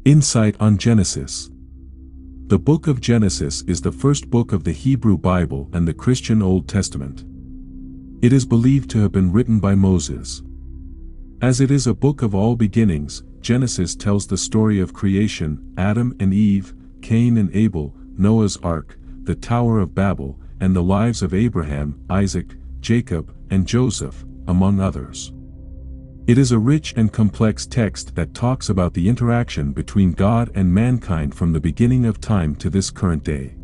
Insight on Genesis. The Book of Genesis is the first book of the Hebrew Bible and the Christian Old Testament. It is believed to have been written by Moses. As it is a book of all beginnings, Genesis tells the story of creation, Adam and Eve, Cain and Abel, Noah's Ark, the Tower of Babel, and the lives of Abraham, Isaac, Jacob, and Joseph, among others. It is a rich and complex text that talks about the interaction between God and mankind from the beginning of time to this current day.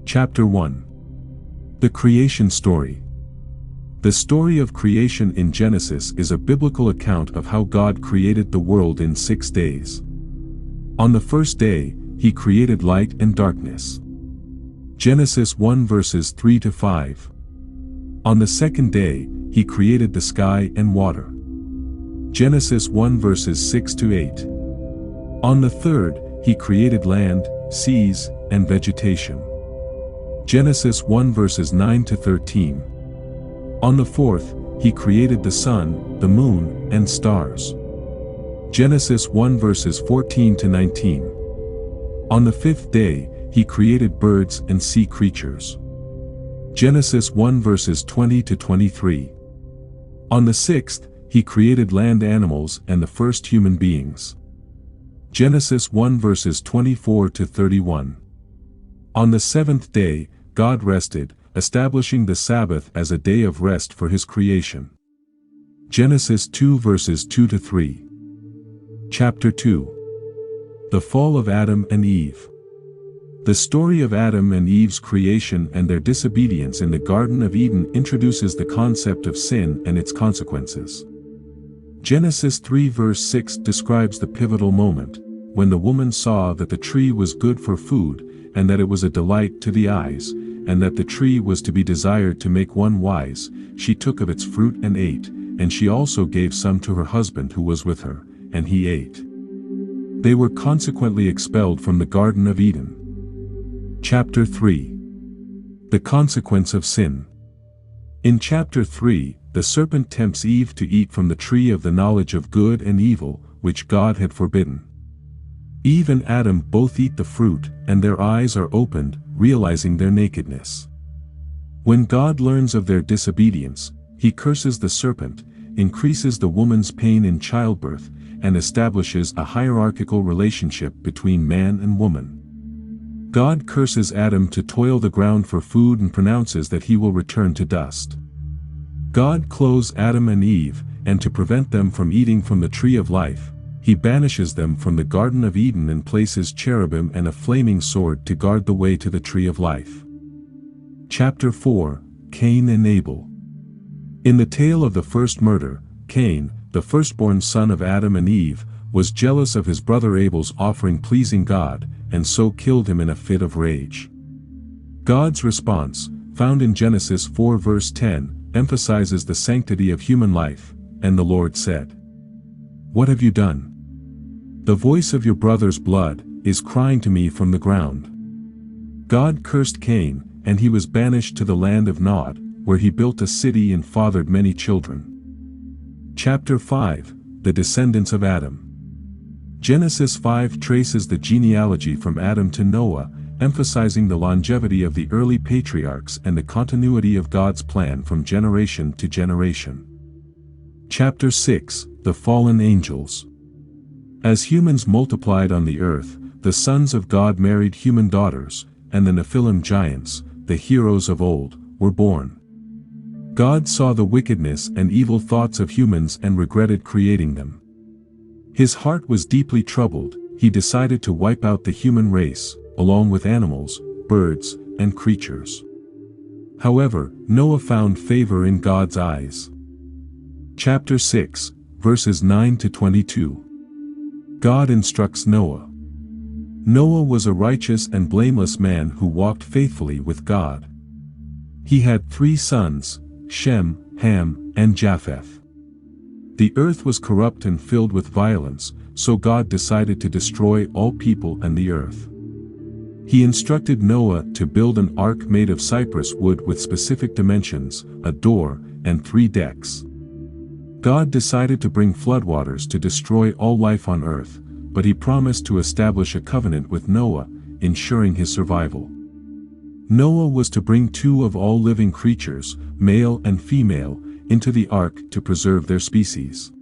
Chapter 1. The Creation Story. The story of creation in Genesis is a biblical account of how God created the world in 6 days. On the first day, He created light and darkness. Genesis 1 verses 3 to 5. On the second day, He created the sky and water. Genesis 1 verses 6 to 8. On the third, He created land, seas, and vegetation. Genesis 1 verses 9 to 13. On the fourth, He created the sun, the moon, and stars. Genesis 1 verses 14 to 19. On the fifth day, He created birds and sea creatures. Genesis 1 verses 20 to 23. On the sixth, He created land animals and the first human beings. Genesis 1 verses 24 to 31. On the seventh day, God rested, establishing the Sabbath as a day of rest for His creation. Genesis 2 verses 2 to 3. Chapter 2. The Fall of Adam and Eve. The story of Adam and Eve's creation and their disobedience in the Garden of Eden introduces the concept of sin and its consequences. Genesis 3 verse 6 describes the pivotal moment, when the woman saw that the tree was good for food, and that it was a delight to the eyes, and that the tree was to be desired to make one wise. She took of its fruit and ate, and she also gave some to her husband who was with her, and he ate. They were consequently expelled from the Garden of Eden. Chapter 3. The Consequence of Sin. In Chapter 3, the serpent tempts Eve to eat from the tree of the knowledge of good and evil, which God had forbidden. Eve and Adam both eat the fruit, and their eyes are opened, realizing their nakedness. When God learns of their disobedience, He curses the serpent, increases the woman's pain in childbirth, and establishes a hierarchical relationship between man and woman. God curses Adam to toil the ground for food and pronounces that he will return to dust. God clothes Adam and Eve, and to prevent them from eating from the tree of life, He banishes them from the Garden of Eden and places cherubim and a flaming sword to guard the way to the tree of life. Chapter 4. Cain and Abel. In the tale of the first murder, Cain, the firstborn son of Adam and Eve, was jealous of his brother Abel's offering pleasing God, and so killed him in a fit of rage. God's response, found in Genesis 4 verse 10, emphasizes the sanctity of human life, and the Lord said, "What have you done? The voice of your brother's blood is crying to me from the ground." God cursed Cain, and he was banished to the land of Nod, where he built a city and fathered many children. Chapter 5. The Descendants of Adam. Genesis 5 traces the genealogy from Adam to Noah, emphasizing the longevity of the early patriarchs and the continuity of God's plan from generation to generation. Chapter 6. The Fallen Angels. As humans multiplied on the earth, the sons of God married human daughters, and the Nephilim giants, the heroes of old, were born. God saw the wickedness and evil thoughts of humans and regretted creating them. His heart was deeply troubled. He decided to wipe out the human race, along with animals, birds, and creatures. However, Noah found favor in God's eyes. Chapter 6, verses 9 to 22. God instructs Noah. Noah was a righteous and blameless man who walked faithfully with God. He had 3 sons, Shem, Ham, and Japheth. The earth was corrupt and filled with violence, so God decided to destroy all people and the earth. He instructed Noah to build an ark made of cypress wood with specific dimensions, a door, and 3 decks. God decided to bring floodwaters to destroy all life on earth, but he promised to establish a covenant with Noah, ensuring his survival. Noah was to bring 2 of all living creatures, male and female, into the ark to preserve their species.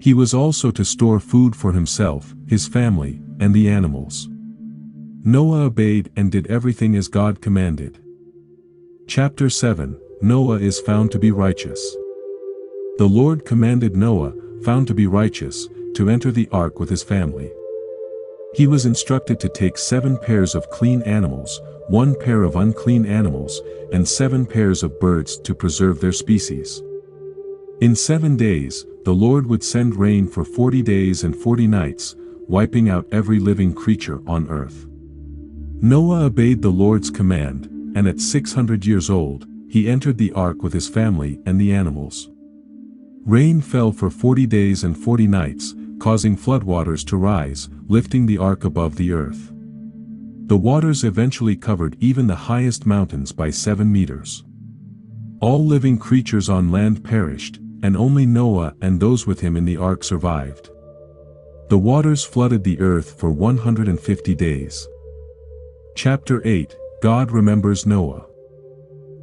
He was also to store food for himself, his family, and the animals. Noah obeyed and did everything as God commanded. Chapter 7, Noah is found to be righteous. The Lord commanded Noah, found to be righteous, to enter the ark with his family. He was instructed to take 7 pairs of clean animals, 1 pair of unclean animals, and 7 pairs of birds to preserve their species. In 7 days, the Lord would send rain for 40 days and 40 nights, wiping out every living creature on earth. Noah obeyed the Lord's command, and at 600 years old, he entered the ark with his family and the animals. Rain fell for 40 days and 40 nights, causing floodwaters to rise, lifting the ark above the earth. The waters eventually covered even the highest mountains by 7 meters. All living creatures on land perished, and only Noah and those with him in the ark survived. The waters flooded the earth for 150 days. Chapter 8, God remembers Noah.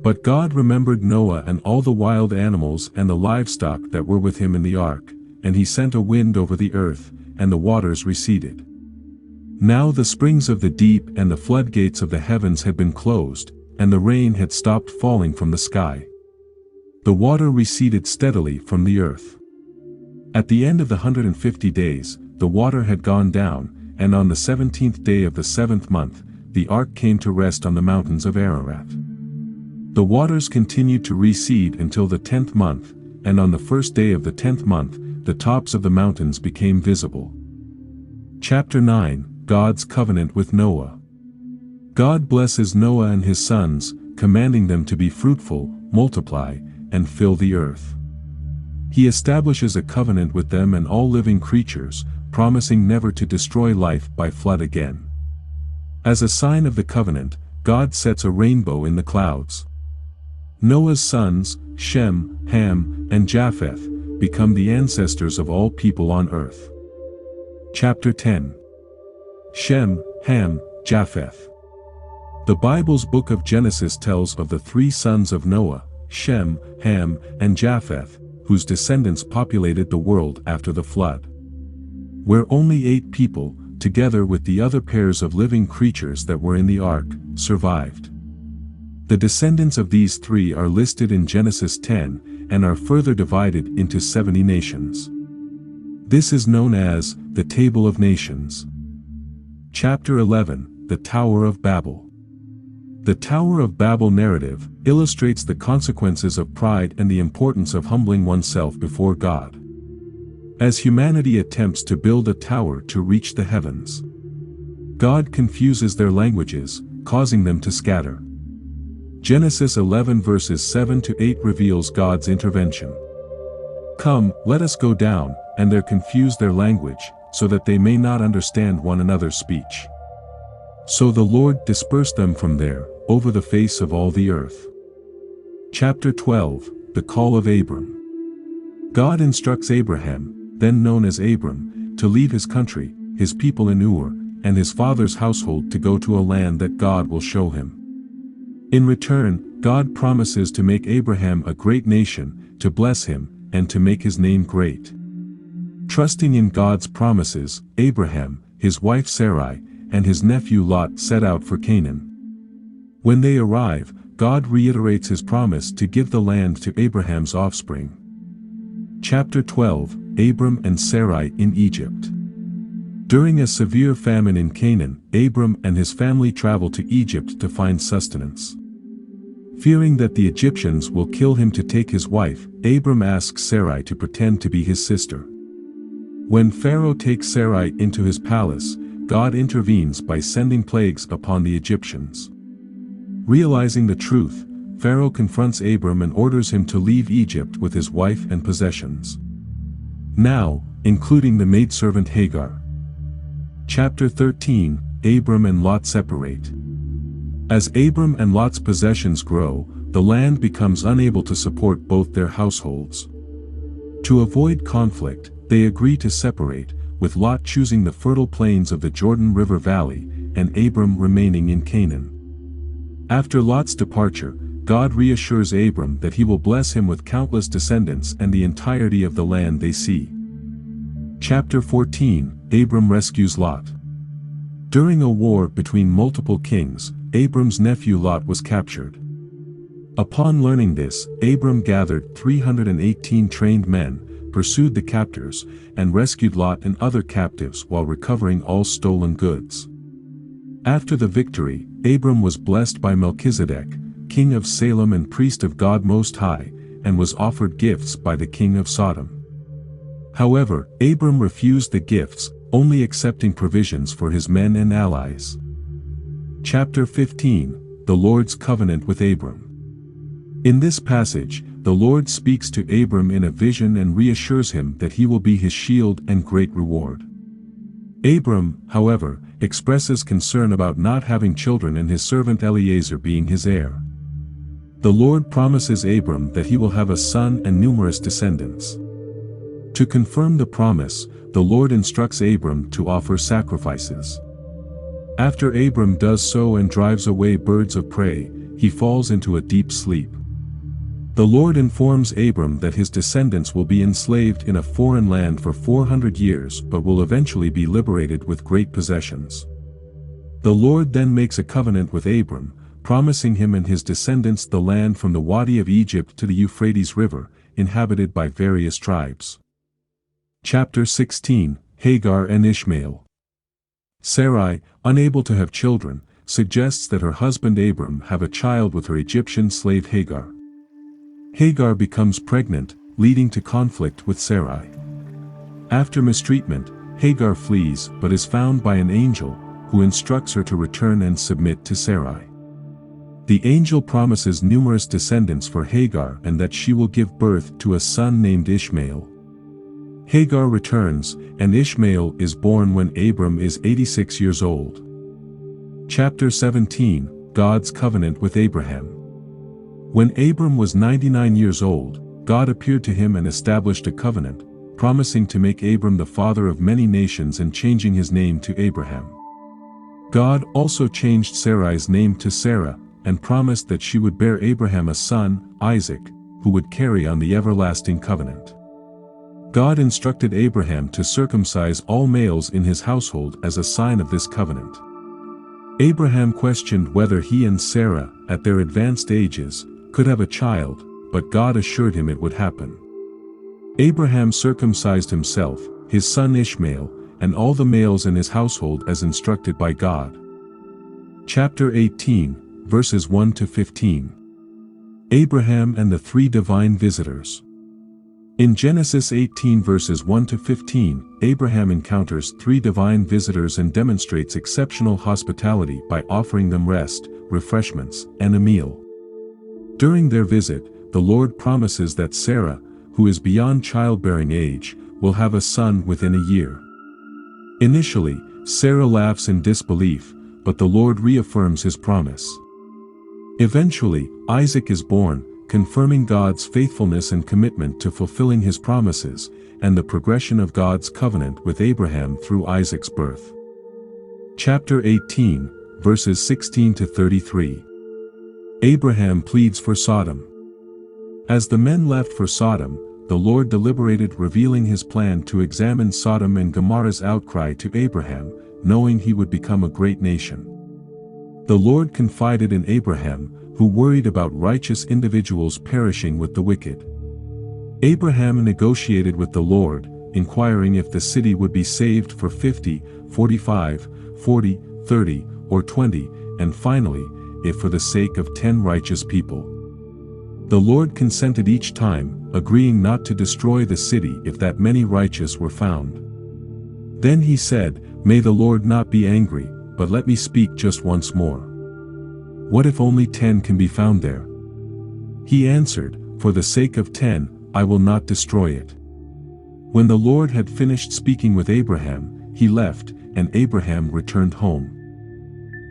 But God remembered Noah and all the wild animals and the livestock that were with him in the ark, and he sent a wind over the earth, and the waters receded. Now the springs of the deep and the floodgates of the heavens had been closed, and the rain had stopped falling from the sky. The water receded steadily from the earth. At the end of the 150 days, the water had gone down, and on the 17th day of the 7th month, the ark came to rest on the mountains of Ararat. The waters continued to recede until the 10th month, and on the first day of the 10th month, the tops of the mountains became visible. Chapter 9, God's covenant with Noah. God blesses Noah and his sons, commanding them to be fruitful, multiply, and fill the earth. He establishes a covenant with them and all living creatures, promising never to destroy life by flood again. As a sign of the covenant, God sets a rainbow in the clouds. Noah's sons, Shem, Ham, and Japheth, become the ancestors of all people on earth. Chapter 10. Shem, Ham, Japheth. The Bible's book of Genesis tells of the 3 sons of Noah, Shem, Ham, and Japheth, whose descendants populated the world after the flood. Where only 8 people, together with the other pairs of living creatures that were in the ark, survived. The descendants of these 3 are listed in Genesis 10, and are further divided into 70 nations. This is known as the Table of Nations. Chapter 11, The Tower of Babel. The Tower of Babel narrative illustrates the consequences of pride and the importance of humbling oneself before God. As humanity attempts to build a tower to reach the heavens, God confuses their languages, causing them to scatter. Genesis 11 verses 7 to 8 reveals God's intervention. Come, let us go down, and there confuse their language, so that they may not understand one another's speech. So the Lord dispersed them from there, over the face of all the earth. Chapter 12, The Call of Abram. God instructs Abraham, then known as Abram, to leave his country, his people in Ur, and his father's household to go to a land that God will show him. In return, God promises to make Abraham a great nation, to bless him, and to make his name great. Trusting in God's promises, Abraham, his wife Sarai, and his nephew Lot set out for Canaan. When they arrive, God reiterates his promise to give the land to Abraham's offspring. Chapter 12, Abram and Sarai in Egypt. During a severe famine in Canaan, Abram and his family travel to Egypt to find sustenance. Fearing that the Egyptians will kill him to take his wife, Abram asks Sarai to pretend to be his sister. When Pharaoh takes Sarai into his palace, God intervenes by sending plagues upon the Egyptians. Realizing the truth, Pharaoh confronts Abram and orders him to leave Egypt with his wife and possessions. Now, including the maidservant Hagar. Chapter 13, Abram and Lot separate. As Abram and Lot's possessions grow, the land becomes unable to support both their households. To avoid conflict, they agree to separate, with Lot choosing the fertile plains of the Jordan River Valley, and Abram remaining in Canaan. After Lot's departure, God reassures Abram that he will bless him with countless descendants and the entirety of the land they see. Chapter 14, Abram rescues Lot. During a war between multiple kings, Abram's nephew Lot was captured. Upon learning this, Abram gathered 318 trained men, pursued the captors, and rescued Lot and other captives while recovering all stolen goods. After the victory, Abram was blessed by Melchizedek, king of Salem and priest of God Most High, and was offered gifts by the king of Sodom. However, Abram refused the gifts, only accepting provisions for his men and allies. Chapter 15, The Lord's Covenant with Abram. In this passage, the Lord speaks to Abram in a vision and reassures him that he will be his shield and great reward. Abram, however, expresses concern about not having children and his servant Eliezer being his heir. The Lord promises Abram that he will have a son and numerous descendants. To confirm the promise, the Lord instructs Abram to offer sacrifices. After Abram does so and drives away birds of prey, he falls into a deep sleep. The Lord informs Abram that his descendants will be enslaved in a foreign land for 400 years but will eventually be liberated with great possessions. The Lord then makes a covenant with Abram, promising him and his descendants the land from the Wadi of Egypt to the Euphrates River, inhabited by various tribes. Chapter 16, Hagar and Ishmael. Sarai, unable to have children, suggests that her husband Abram have a child with her Egyptian slave Hagar. Hagar becomes pregnant, leading to conflict with Sarai. After mistreatment, Hagar flees but is found by an angel, who instructs her to return and submit to Sarai. The angel promises numerous descendants for Hagar and that she will give birth to a son named Ishmael. Hagar returns, and Ishmael is born when Abram is 86 years old. Chapter 17, God's Covenant with Abraham. When Abram was 99 years old, God appeared to him and established a covenant, promising to make Abram the father of many nations and changing his name to Abraham. God also changed Sarai's name to Sarah, and promised that she would bear Abraham a son, Isaac, who would carry on the everlasting covenant. God instructed Abraham to circumcise all males in his household as a sign of this covenant. Abraham questioned whether he and Sarah, at their advanced ages, could have a child, but God assured him it would happen. Abraham circumcised himself, his son Ishmael, and all the males in his household as instructed by God. Chapter 18, verses 1 to 15. Abraham and the three divine visitors. In Genesis 18 verses 1 to 15, Abraham encounters three divine visitors and demonstrates exceptional hospitality by offering them rest, refreshments, and a meal. During their visit, the Lord promises that Sarah, who is beyond childbearing age, will have a son within a year. Initially, Sarah laughs in disbelief, but the Lord reaffirms his promise. Eventually, Isaac is born, confirming God's faithfulness and commitment to fulfilling his promises, and the progression of God's covenant with Abraham through Isaac's birth. Chapter 18, verses 16 to 33. Abraham pleads for Sodom. As the men left for Sodom, the Lord deliberated, revealing his plan to examine Sodom and Gomorrah's outcry to Abraham, knowing he would become a great nation. The Lord confided in Abraham, who worried about righteous individuals perishing with the wicked. Abraham negotiated with the Lord, inquiring if the city would be saved for 50, 45, 40, 30, or 20, and finally, if for the sake of 10 righteous people. The Lord consented each time, agreeing not to destroy the city if that many righteous were found. Then he said, "May the Lord not be angry, but let me speak just once more. What if only 10 can be found there?" He answered, "For the sake of 10, I will not destroy it." When the Lord had finished speaking with Abraham, he left, and Abraham returned home.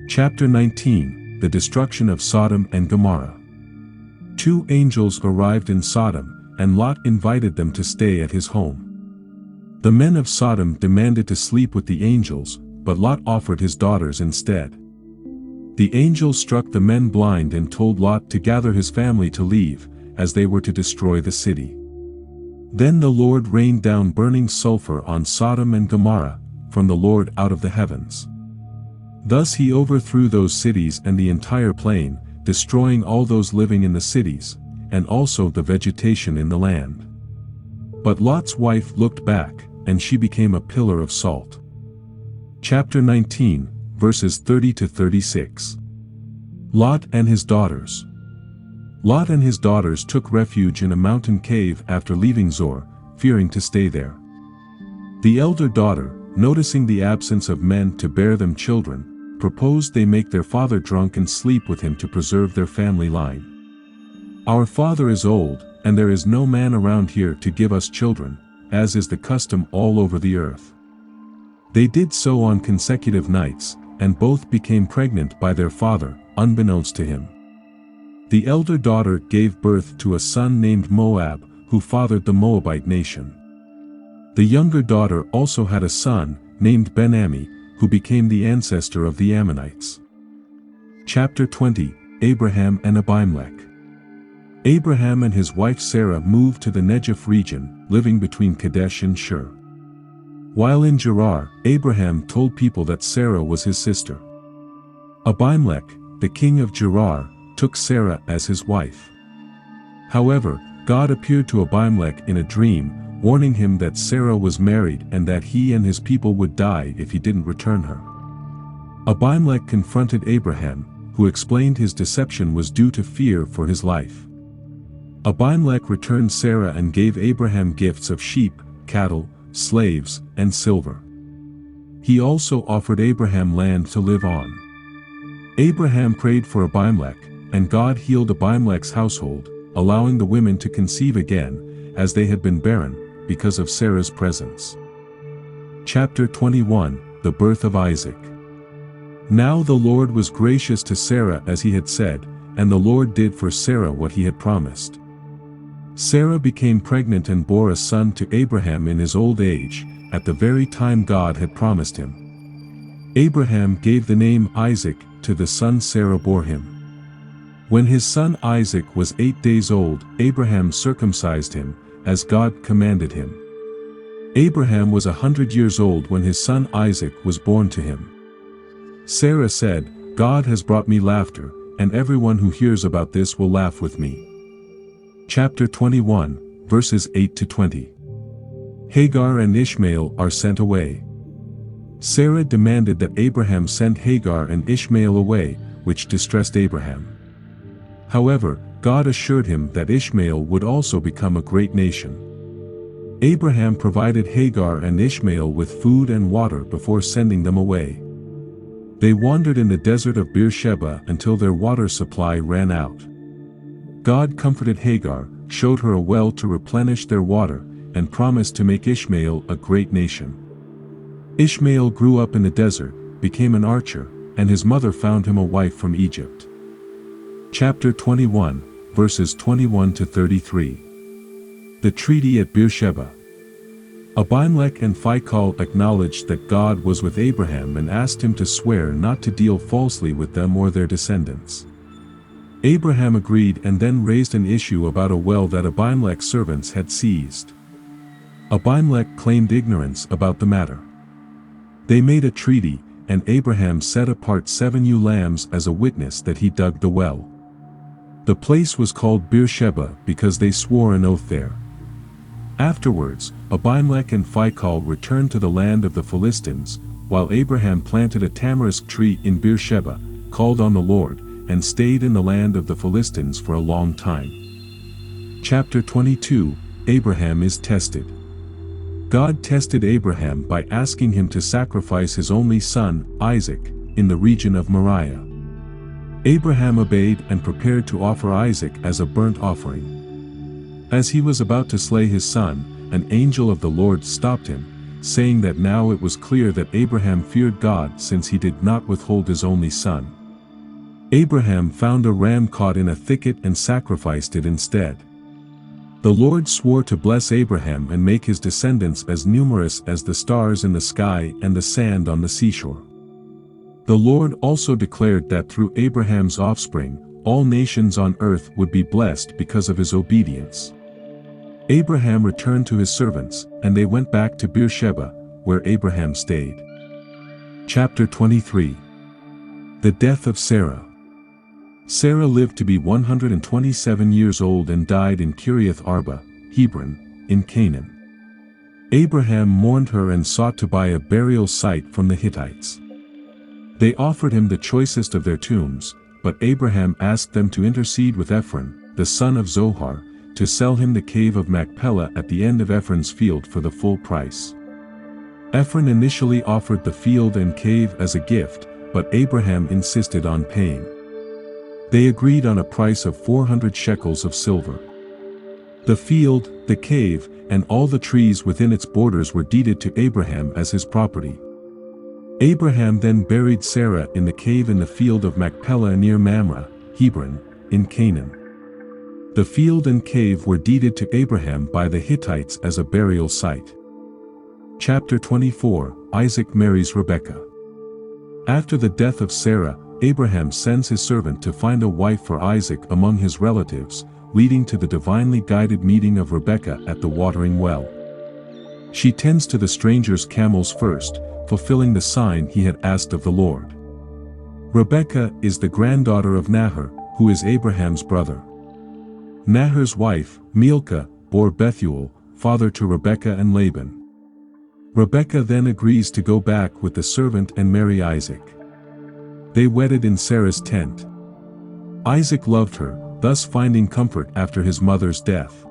Chapter 19, The Destruction of Sodom and Gomorrah. 2 angels arrived in Sodom, and Lot invited them to stay at his home. The men of Sodom demanded to sleep with the angels, but Lot offered his daughters instead. The angels struck the men blind and told Lot to gather his family to leave, as they were to destroy the city. Then the Lord rained down burning sulfur on Sodom and Gomorrah, from the Lord out of the heavens. Thus he overthrew those cities and the entire plain, destroying all those living in the cities, and also the vegetation in the land. But Lot's wife looked back, and she became a pillar of salt. Chapter 19, verses 30 to 36. Lot and his daughters. Lot and his daughters took refuge in a mountain cave after leaving Zoar, fearing to stay there. The elder daughter, noticing the absence of men to bear them children, proposed they make their father drunk and sleep with him to preserve their family line. "Our father is old, and there is no man around here to give us children, as is the custom all over the earth." They did so on consecutive nights, and both became pregnant by their father, unbeknownst to him. The elder daughter gave birth to a son named Moab, who fathered the Moabite nation. The younger daughter also had a son, named Ben-Ammi, who became the ancestor of the Ammonites. Chapter 20, Abraham and Abimelech. Abraham and his wife Sarah moved to the Negev region, living between Kadesh and Shur. While in Gerar, Abraham told people that Sarah was his sister. Abimelech, the king of Gerar, took Sarah as his wife. However, God appeared to Abimelech in a dream, warning him that Sarah was married and that he and his people would die if he didn't return her. Abimelech confronted Abraham, who explained his deception was due to fear for his life. Abimelech returned Sarah and gave Abraham gifts of sheep, cattle, slaves, and silver. He also offered Abraham land to live on. Abraham prayed for Abimelech, and God healed Abimelech's household, allowing the women to conceive again, as they had been barren, because of Sarah's presence. Chapter 21, The Birth of Isaac. Now the Lord was gracious to Sarah as he had said, and the Lord did for Sarah what he had promised. Sarah became pregnant and bore a son to Abraham in his old age, at the very time God had promised him. Abraham gave the name Isaac to the son Sarah bore him. When his son Isaac was 8 days old, Abraham circumcised him, as God commanded him. Abraham was 100 years old when his son Isaac was born to him. Sarah said, "God has brought me laughter, and everyone who hears about this will laugh with me." Chapter 21, verses 8 to 20. Hagar and Ishmael are sent away. Sarah demanded that Abraham send Hagar and Ishmael away, which distressed Abraham. However, God assured him that Ishmael would also become a great nation. Abraham provided Hagar and Ishmael with food and water before sending them away. They wandered in the desert of Beersheba until their water supply ran out. God comforted Hagar, showed her a well to replenish their water, and promised to make Ishmael a great nation. Ishmael grew up in the desert, became an archer, and his mother found him a wife from Egypt. Chapter 21, verses 21 to 33. The treaty at Beersheba. Abimelech and Phicol acknowledged that God was with Abraham and asked him to swear not to deal falsely with them or their descendants. Abraham agreed and then raised an issue about a well that Abimelech's servants had seized. Abimelech claimed ignorance about the matter. They made a treaty, and Abraham set apart 7 ewe lambs as a witness that he dug the well. The place was called Beersheba because they swore an oath there. Afterwards, Abimelech and Phicol returned to the land of the Philistines, while Abraham planted a tamarisk tree in Beersheba, called on the Lord, and stayed in the land of the Philistines for a long time. Chapter 22, Abraham is tested. God tested Abraham by asking him to sacrifice his only son, Isaac, in the region of Moriah. Abraham obeyed and prepared to offer Isaac as a burnt offering. As he was about to slay his son, an angel of the Lord stopped him, saying that now it was clear that Abraham feared God since he did not withhold his only son. Abraham found a ram caught in a thicket and sacrificed it instead. The Lord swore to bless Abraham and make his descendants as numerous as the stars in the sky and the sand on the seashore. The Lord also declared that through Abraham's offspring, all nations on earth would be blessed because of his obedience. Abraham returned to his servants, and they went back to Beersheba, where Abraham stayed. Chapter 23. The death of Sarah. Sarah lived to be 127 years old and died in Kiriath Arba, Hebron, in Canaan. Abraham mourned her and sought to buy a burial site from the Hittites. They offered him the choicest of their tombs, but Abraham asked them to intercede with Ephron, the son of Zohar, to sell him the cave of Machpelah at the end of Ephron's field for the full price. Ephron initially offered the field and cave as a gift, but Abraham insisted on paying. They agreed on a price of 400 shekels of silver. The field, the cave, and all the trees within its borders were deeded to Abraham as his property. Abraham then buried Sarah in the cave in the field of Machpelah near Mamre, Hebron, in Canaan. The field and cave were deeded to Abraham by the Hittites as a burial site. Chapter 24. Isaac marries Rebekah. After the death of Sarah, Abraham sends his servant to find a wife for Isaac among his relatives, leading to the divinely guided meeting of Rebekah at the watering well. She tends to the stranger's camels first, fulfilling the sign he had asked of the Lord. Rebekah is the granddaughter of Nahor, who is Abraham's brother. Nahor's wife, Milcah, bore Bethuel, father to Rebekah and Laban. Rebekah then agrees to go back with the servant and marry Isaac. They wedded in Sarah's tent. Isaac loved her, thus finding comfort after his mother's death.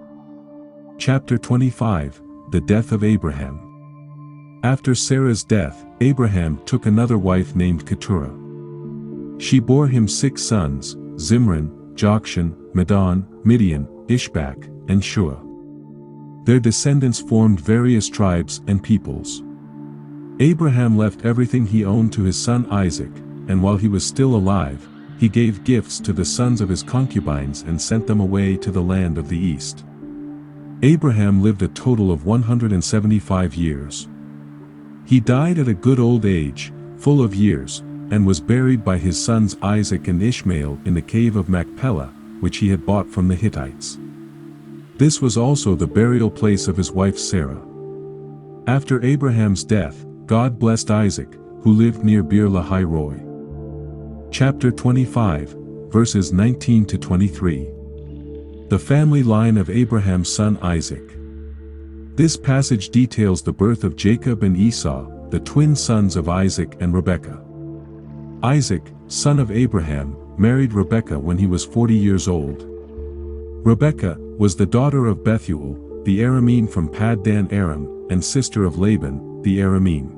Chapter 25. The death of Abraham. After Sarah's death, Abraham took another wife named Keturah. She bore him 6 sons, Zimran, Jokshan, Medan, Midian, Ishbak, and Shua. Their descendants formed various tribes and peoples. Abraham left everything he owned to his son Isaac, and while he was still alive, he gave gifts to the sons of his concubines and sent them away to the land of the east. Abraham lived a total of 175 years. He died at a good old age, full of years, and was buried by his sons Isaac and Ishmael in the cave of Machpelah, which he had bought from the Hittites. This was also the burial place of his wife Sarah. After Abraham's death, God blessed Isaac, who lived near Beer Lahai Roi. Chapter 25, verses 19 to 23. The family line of Abraham's son Isaac. This passage details the birth of Jacob and Esau, the twin sons of Isaac and Rebekah. Isaac, son of Abraham, married Rebekah when he was 40 years old. Rebekah was the daughter of Bethuel, the Aramean from Paddan Aram, and sister of Laban, the Aramean.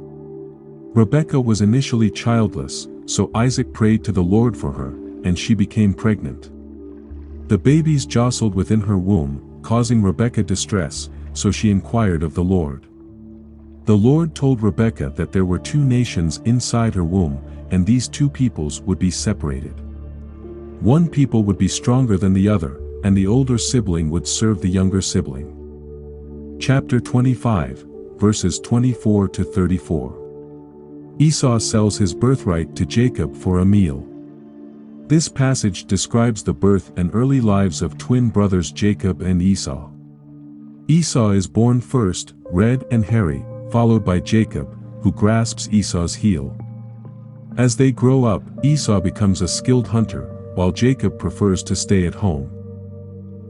Rebekah was initially childless, so Isaac prayed to the Lord for her, and she became pregnant. The babies jostled within her womb, causing Rebekah distress, so she inquired of the Lord. The Lord told Rebekah that there were 2 nations inside her womb, and these 2 peoples would be separated. One people would be stronger than the other, and the older sibling would serve the younger sibling. Chapter 25, verses 24 to 34. Esau sells his birthright to Jacob for a meal. This passage describes the birth and early lives of twin brothers Jacob and Esau. Esau is born first, red and hairy, followed by Jacob, who grasps Esau's heel. As they grow up, Esau becomes a skilled hunter, while Jacob prefers to stay at home.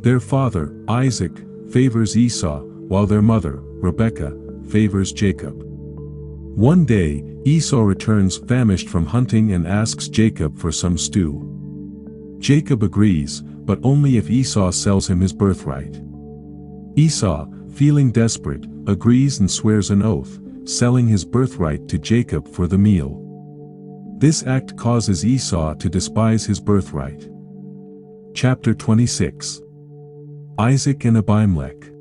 Their father, Isaac, favors Esau, while their mother, Rebekah, favors Jacob. One day, Esau returns famished from hunting and asks Jacob for some stew. Jacob agrees, but only if Esau sells him his birthright. Esau, feeling desperate, agrees and swears an oath, selling his birthright to Jacob for the meal. This act causes Esau to despise his birthright. Chapter 26. Isaac and Abimelech.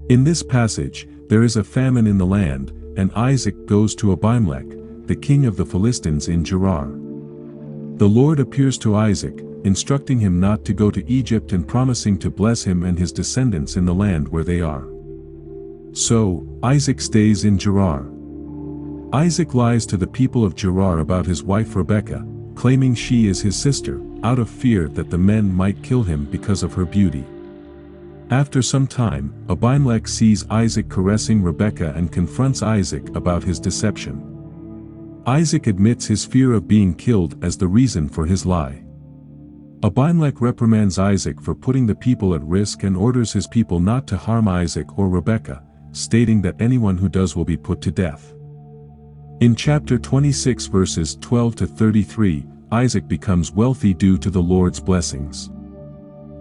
In this passage, there is a famine in the land, and Isaac goes to Abimelech, the king of the Philistines in Gerar. The Lord appears to Isaac, instructing him not to go to Egypt and promising to bless him and his descendants in the land where they are. So, Isaac stays in Gerar. Isaac lies to the people of Gerar about his wife Rebekah, claiming she is his sister, out of fear that the men might kill him because of her beauty. After some time, Abimelech sees Isaac caressing Rebekah and confronts Isaac about his deception. Isaac admits his fear of being killed as the reason for his lie. Abimelech reprimands Isaac for putting the people at risk and orders his people not to harm Isaac or Rebekah, stating that anyone who does will be put to death. In chapter 26 verses 12 to 33, Isaac becomes wealthy due to the Lord's blessings.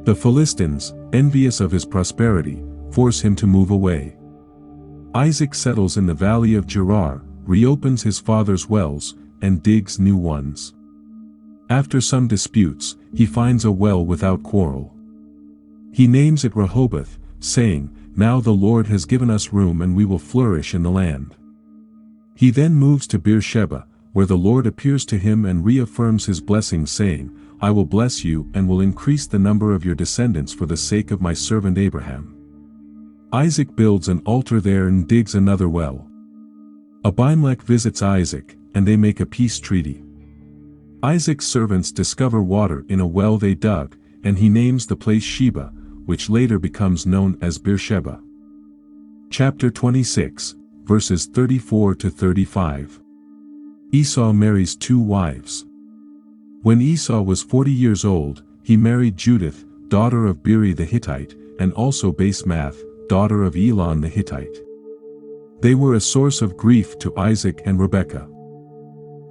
The Philistines, envious of his prosperity, force him to move away. Isaac settles in the valley of Gerar, reopens his father's wells, and digs new ones. After some disputes, he finds a well without quarrel. He names it Rehoboth, saying, "Now the Lord has given us room and we will flourish in the land." He then moves to Beersheba, where the Lord appears to him and reaffirms his blessing, saying, "I will bless you and will increase the number of your descendants for the sake of my servant Abraham." Isaac builds an altar there and digs another well. Abimelech visits Isaac, and they make a peace treaty. Isaac's servants discover water in a well they dug, and he names the place Sheba, which later becomes known as Beersheba. Chapter 26, verses 34 to 35. Esau marries two wives. When Esau was 40 years old, he married Judith, daughter of Beeri the Hittite, and also Basemath, daughter of Elon the Hittite. They were a source of grief to Isaac and Rebekah.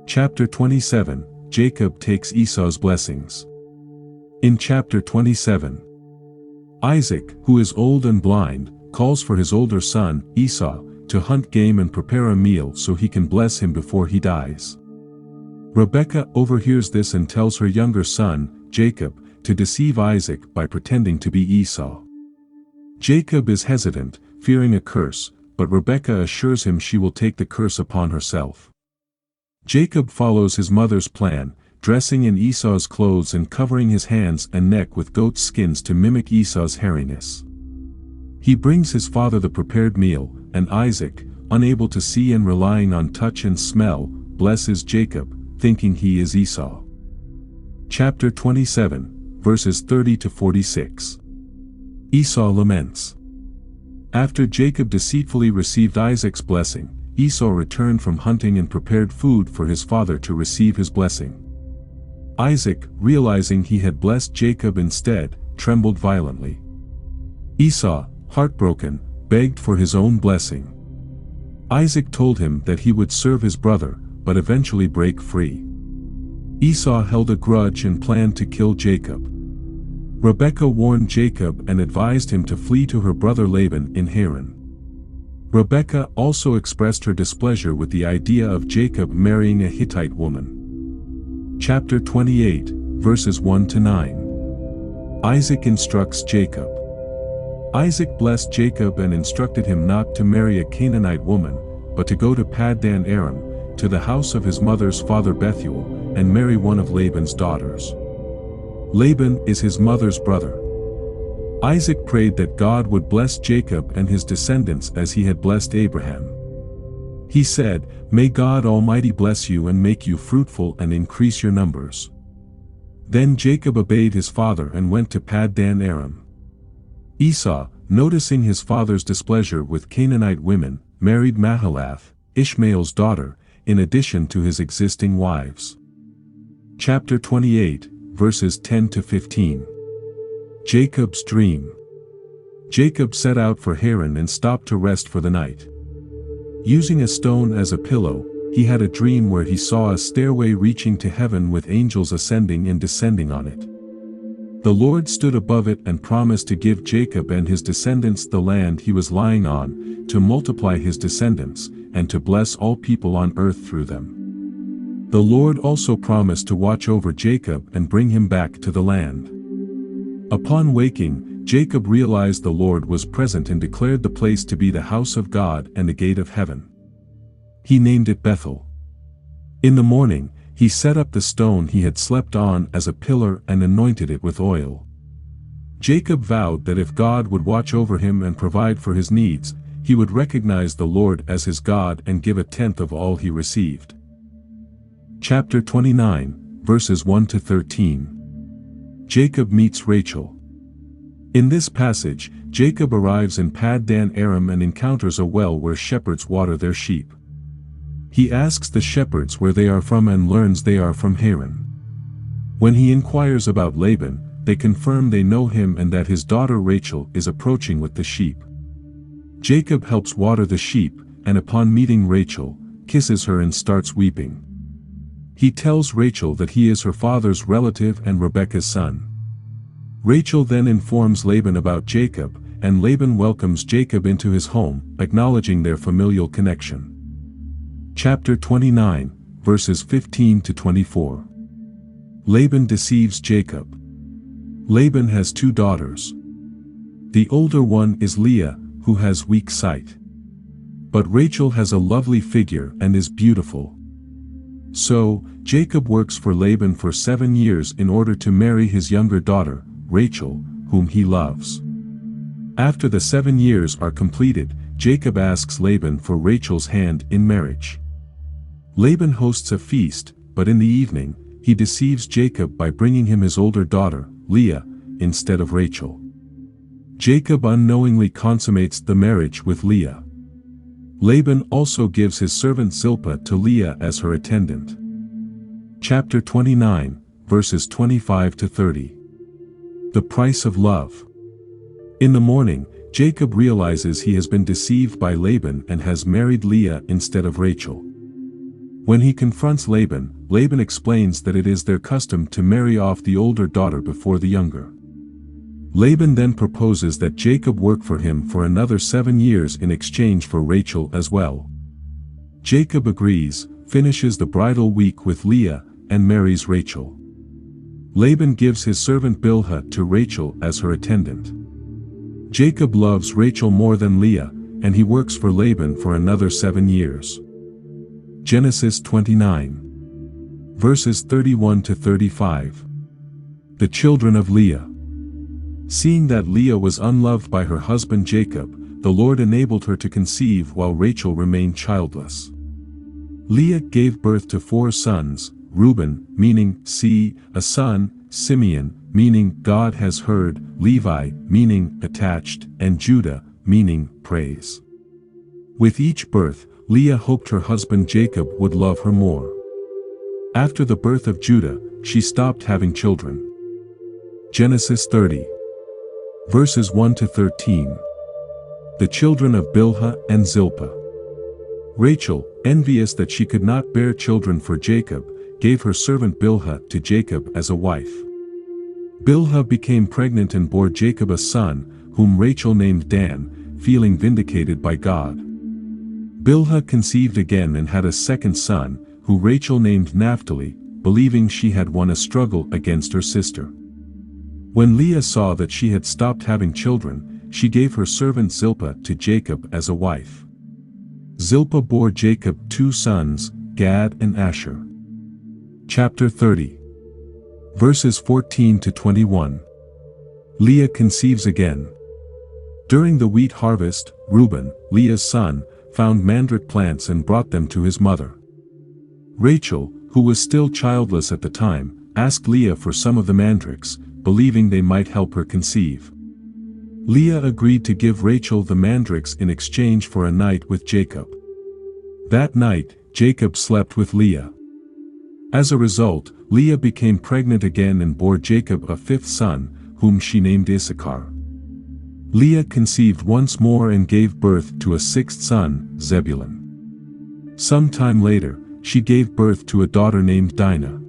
Chapter 27, Jacob takes Esau's blessings. In chapter 27, Isaac, who is old and blind, calls for his older son, Esau, to hunt game and prepare a meal so he can bless him before he dies. Rebekah overhears this and tells her younger son, Jacob, to deceive Isaac by pretending to be Esau. Jacob is hesitant, fearing a curse, but Rebekah assures him she will take the curse upon herself. Jacob follows his mother's plan, dressing in Esau's clothes and covering his hands and neck with goat skins to mimic Esau's hairiness. He brings his father the prepared meal, and Isaac, unable to see and relying on touch and smell, blesses Jacob, thinking he is Esau. Chapter 27, verses 30 to 46. Esau laments. After Jacob deceitfully received Isaac's blessing, Esau returned from hunting and prepared food for his father to receive his blessing. Isaac, realizing he had blessed Jacob instead, trembled violently. Esau, heartbroken, begged for his own blessing. Isaac told him that he would serve his brother, but eventually break free. Esau held a grudge and planned to kill Jacob. Rebekah warned Jacob and advised him to flee to her brother Laban in Haran. Rebekah also expressed her displeasure with the idea of Jacob marrying a Hittite woman. Chapter 28, verses 1 to 9. Isaac instructs Jacob. Isaac blessed Jacob and instructed him not to marry a Canaanite woman, but to go to Paddan Aram, to the house of his mother's father Bethuel, and marry one of Laban's daughters. Laban is his mother's brother. Isaac prayed that God would bless Jacob and his descendants as he had blessed Abraham. He said, "May God Almighty bless you and make you fruitful and increase your numbers." Then Jacob obeyed his father and went to Paddan Aram. Esau, noticing his father's displeasure with Canaanite women, married Mahalath, Ishmael's daughter, in addition to his existing wives. Chapter 28, verses 10 to 15. Jacob's dream. Jacob set out for Haran and stopped to rest for the night. Using a stone as a pillow, he had a dream where he saw a stairway reaching to heaven with angels ascending and descending on it. The Lord stood above it and promised to give Jacob and his descendants the land he was lying on, to multiply his descendants, and to bless all people on earth through them. The Lord also promised to watch over Jacob and bring him back to the land. Upon waking, Jacob realized the Lord was present and declared the place to be the house of God and the gate of heaven. He named it Bethel. In the morning, he set up the stone he had slept on as a pillar and anointed it with oil. Jacob vowed that if God would watch over him and provide for his needs, he would recognize the Lord as his God and give a tenth of all he received. Chapter 29, verses 1 to 13. Jacob meets Rachel. In this passage, Jacob arrives in Paddan Aram and encounters a well where shepherds water their sheep. He asks the shepherds where they are from and learns they are from Haran. When he inquires about Laban, they confirm they know him and that his daughter Rachel is approaching with the sheep. Jacob helps water the sheep, and upon meeting Rachel, kisses her and starts weeping. He tells Rachel that he is her father's relative and Rebekah's son. Rachel then informs Laban about Jacob, and Laban welcomes Jacob into his home, acknowledging their familial connection. Chapter 29, verses 15 to 24. Laban deceives Jacob. Laban has two daughters. The older one is Leah, who has weak sight. But Rachel has a lovely figure and is beautiful. So, Jacob works for Laban for 7 years in order to marry his younger daughter, Rachel, whom he loves. After the 7 years are completed, Jacob asks Laban for Rachel's hand in marriage. Laban hosts a feast, but in the evening, he deceives Jacob by bringing him his older daughter, Leah, instead of Rachel. Jacob unknowingly consummates the marriage with Leah. Laban also gives his servant Zilpah to Leah as her attendant. Chapter 29, verses 25 to 30. The price of love. In the morning, Jacob realizes he has been deceived by Laban and has married Leah instead of Rachel. When he confronts Laban, Laban explains that it is their custom to marry off the older daughter before the younger. Laban then proposes that Jacob work for him for another 7 years in exchange for Rachel as well. Jacob agrees, finishes the bridal week with Leah, and marries Rachel. Laban gives his servant Bilhah to Rachel as her attendant. Jacob loves Rachel more than Leah, and he works for Laban for another 7 years. Genesis 29. Verses 31 to 35. The children of Leah. Seeing that Leah was unloved by her husband Jacob, the Lord enabled her to conceive while Rachel remained childless. Leah gave birth to 4 sons, Reuben, meaning "see," a son, Simeon, meaning "God has heard," Levi, meaning "attached," and Judah, meaning "praise." With each birth, Leah hoped her husband Jacob would love her more. After the birth of Judah, she stopped having children. Genesis 30. Verses 1 to 13. The children of Bilhah and Zilpah. Rachel, envious that she could not bear children for Jacob, gave her servant Bilhah to Jacob as a wife. Bilhah became pregnant and bore Jacob a son, whom Rachel named Dan, feeling vindicated by God. Bilhah conceived again and had a second son, who Rachel named Naphtali, believing she had won a struggle against her sister. When Leah saw that she had stopped having children, she gave her servant Zilpah to Jacob as a wife. Zilpah bore Jacob 2 sons, Gad and Asher. Chapter 30. Verses 14 to 21. Leah conceives again. During the wheat harvest, Reuben, Leah's son, found mandrake plants and brought them to his mother. Rachel, who was still childless at the time, asked Leah for some of the mandrakes, believing they might help her conceive. Leah agreed to give Rachel the mandrakes in exchange for a night with Jacob. That night, Jacob slept with Leah. As a result, Leah became pregnant again and bore Jacob a 5th son, whom she named Issachar. Leah conceived once more and gave birth to a 6th son, Zebulun. Some time later, she gave birth to a daughter named Dinah.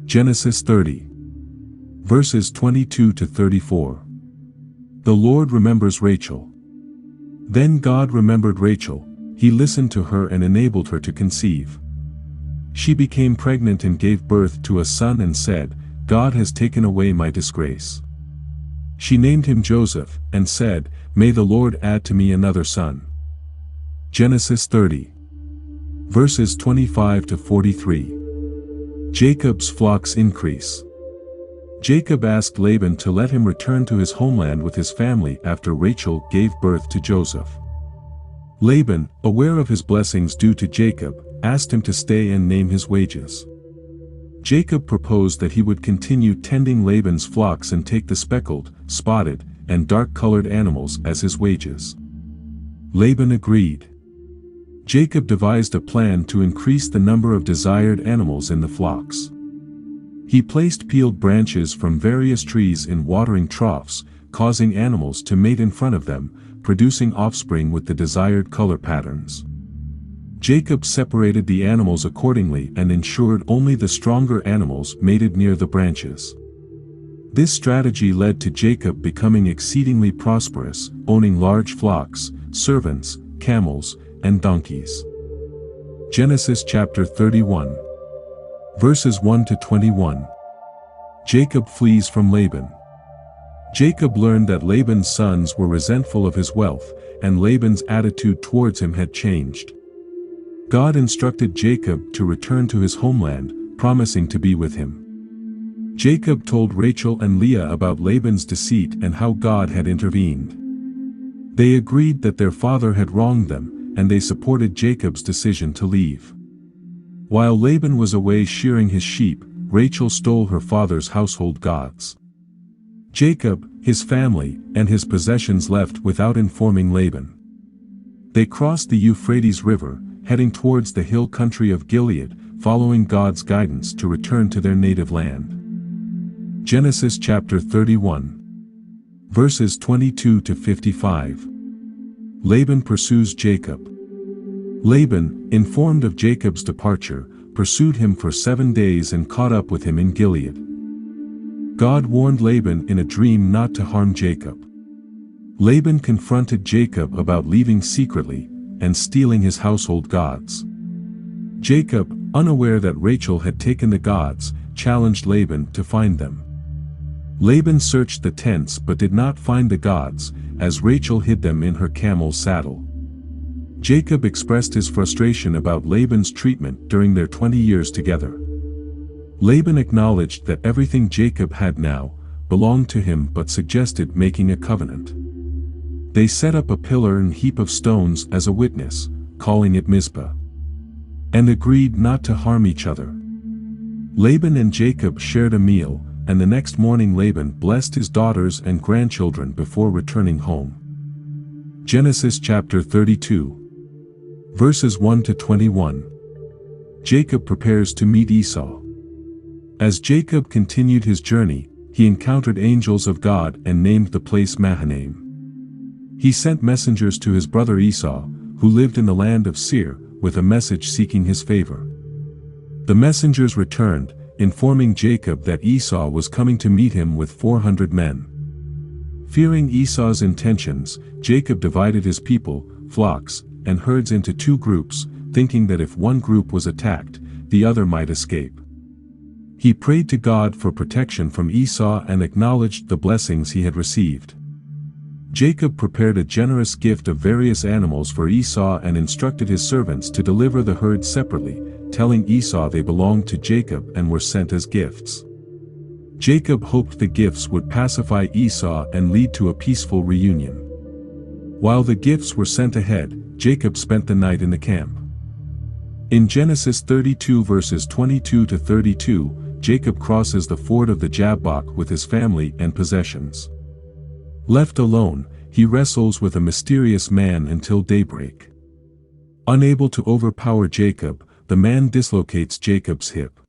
Genesis 30. Verses 22 to 34. The Lord remembers Rachel. Then God remembered Rachel, he listened to her and enabled her to conceive. She became pregnant and gave birth to a son and said, "God has taken away my disgrace." She named him Joseph, and said, "May the Lord add to me another son." Genesis 30. Verses 25 to 43. Jacob's flocks increase. Jacob asked Laban to let him return to his homeland with his family after Rachel gave birth to Joseph. Laban, aware of his blessings due to Jacob, asked him to stay and name his wages. Jacob proposed that he would continue tending Laban's flocks and take the speckled, spotted, and dark-colored animals as his wages. Laban agreed. Jacob devised a plan to increase the number of desired animals in the flocks. He placed peeled branches from various trees in watering troughs, causing animals to mate in front of them, producing offspring with the desired color patterns. Jacob separated the animals accordingly and ensured only the stronger animals mated near the branches. This strategy led to Jacob becoming exceedingly prosperous, owning large flocks, servants, camels, and donkeys. Genesis chapter 31. Verses 1 to 21. Jacob flees from Laban. Jacob learned that Laban's sons were resentful of his wealth, and Laban's attitude towards him had changed. God instructed Jacob to return to his homeland, promising to be with him. Jacob told Rachel and Leah about Laban's deceit and how God had intervened. They agreed that their father had wronged them, and they supported Jacob's decision to leave. While Laban was away shearing his sheep, Rachel stole her father's household gods. Jacob, his family, and his possessions left without informing Laban. They crossed the Euphrates River, heading towards the hill country of Gilead, following God's guidance to return to their native land. Genesis chapter 31. Verses 22 to 55. Laban pursues Jacob. Laban, informed of Jacob's departure, pursued him for 7 days and caught up with him in Gilead. God warned Laban in a dream not to harm Jacob. Laban confronted Jacob about leaving secretly and stealing his household gods. Jacob, unaware that Rachel had taken the gods, challenged Laban to find them. Laban searched the tents but did not find the gods, as Rachel hid them in her camel's saddle. Jacob expressed his frustration about Laban's treatment during their 20 years together. Laban acknowledged that everything Jacob had now belonged to him but suggested making a covenant. They set up a pillar and heap of stones as a witness, calling it Mizpah, and agreed not to harm each other. Laban and Jacob shared a meal, and the next morning Laban blessed his daughters and grandchildren before returning home. Genesis chapter 32. Verses 1 to 21. Jacob prepares to meet Esau. As Jacob continued his journey, he encountered angels of God and named the place Mahanaim. He sent messengers to his brother Esau, who lived in the land of Seir, with a message seeking his favor. The messengers returned, informing Jacob that Esau was coming to meet him with 400 men. Fearing Esau's intentions, Jacob divided his people, flocks, and herds into 2 groups, thinking that if one group was attacked, the other might escape. He prayed to God for protection from Esau and acknowledged the blessings he had received. Jacob prepared a generous gift of various animals for Esau and instructed his servants to deliver the herds separately, telling Esau they belonged to Jacob and were sent as gifts. Jacob hoped the gifts would pacify Esau and lead to a peaceful reunion. While the gifts were sent ahead, Jacob spent the night in the camp. In Genesis 32 verses 22 to 32, Jacob crosses the ford of the Jabbok with his family and possessions. Left alone, he wrestles with a mysterious man until daybreak. Unable to overpower Jacob, the man dislocates Jacob's hip.